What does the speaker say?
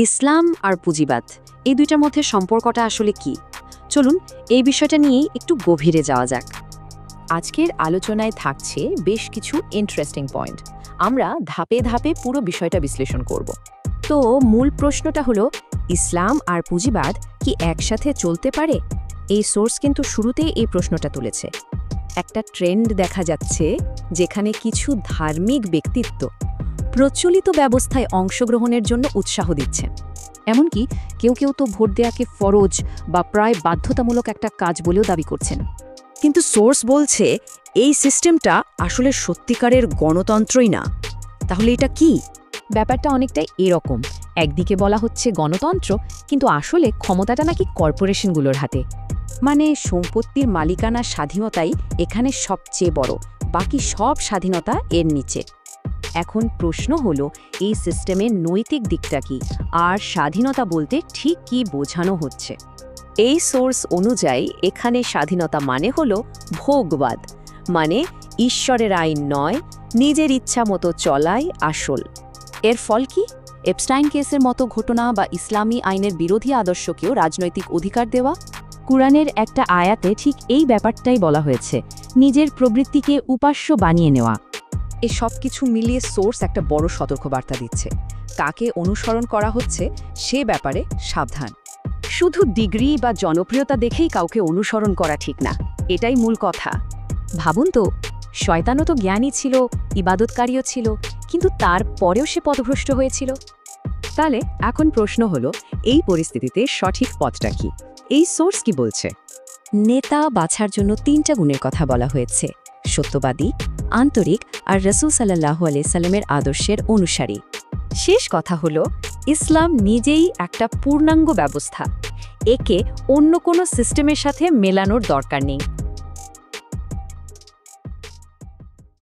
ইসলাম আর পুঁজিবাদ এই দুইটার মধ্যে সম্পর্কটা আসলে কি? চলুন এই বিষয়টা নিয়েই একটু গভীরে যাওয়া যাক। আজকের আলোচনায় থাকছে বেশ কিছু ইন্টারেস্টিং পয়েন্ট। আমরা ধাপে ধাপে পুরো বিষয়টা বিশ্লেষণ করব। তো মূল প্রশ্নটা হলো, ইসলাম আর পুঁজিবাদ কি একসাথে চলতে পারে? এই সোর্স কিন্তু শুরুতেই এই প্রশ্নটা তুলেছে। একটা ট্রেন্ড দেখা যাচ্ছে যেখানে কিছু ধার্মিক ব্যক্তিত্ব প্রচলিত ব্যবস্থায় অংশগ্রহণের জন্য উৎসাহ দিচ্ছে। এমনকি কেউ কেউ তো ভোট দেয়াকে ফরজ বা প্রায় বাধ্যতামূলক একটা কাজ বলেও দাবি করছেন। কিন্তু সোর্স বলছে এই সিস্টেমটা আসলে সত্যিকারের গণতন্ত্রই না। তাহলে এটা কি? ব্যাপারটা অনেকটাই এরকম। একদিকে বলা হচ্ছে গণতন্ত্র, কিন্তু আসলে ক্ষমতাটা নাকি কর্পোরেশনগুলোর হাতে। মানে সম্পত্তির মালিকানার স্বাধীনতাই এখানে সবচেয়ে বড়, বাকি সব স্বাধীনতা এর নিচে। এখন প্রশ্ন হলো, এই সিস্টেমের নৈতিক দিকটা কি, আর স্বাধীনতা বলতে ঠিক কি বোঝানো হচ্ছে? এই সোর্স অনুযায়ী এখানে স্বাধীনতা মানে হলো ভোগবাদ, মানে ঈশ্বরের আইন নয়, নিজের ইচ্ছা মতো চলাই আসল। এর ফল কি? এপস্টাইন কেসের মতো ঘটনা বা ইসলামী আইনের বিরোধী আদর্শকেও রাজনৈতিক অধিকার দেওয়া। কুরআনের একটা আয়াতে ঠিক এই ব্যাপারটাই বলা হয়েছে, নিজের প্রবৃত্তিকে উপাস্য বানিয়ে নেওয়া। এ সব কিছু মিলিয়ে সোর্স একটা বড় সতর্কবার্তা দিচ্ছে। কাকে অনুসরণ করা হচ্ছে সে ব্যাপারে সাবধান। শুধু ডিগ্রি বা জনপ্রিয়তা দেখেই কাউকে অনুসরণ করা ঠিক না, এটাই মূল কথা। ভাবুন তো, শয়তানও তো জ্ঞানী ছিল, ইবাদতকারীও ছিল, কিন্তু তারপরেও সে পথভ্রষ্ট হয়েছিল। তাহলে এখন প্রশ্ন হলো, এই পরিস্থিতিতে সঠিক পথটা কি? এই সোর্স কি বলছে? নেতা বাছার জন্য 3টা গুণের কথা বলা হয়েছে: সত্যবাদী, আন্তরিক আর রাসূল সাল্লাল্লাহু আলাইহি সাল্লামের আদর্শের অনুসারী। শেষ কথা হলো, ইসলাম নিজেই একটা পূর্ণাঙ্গ ব্যবস্থা, একে অন্য কোনো সিস্টেমের সাথে মেলানোর দরকার নেই।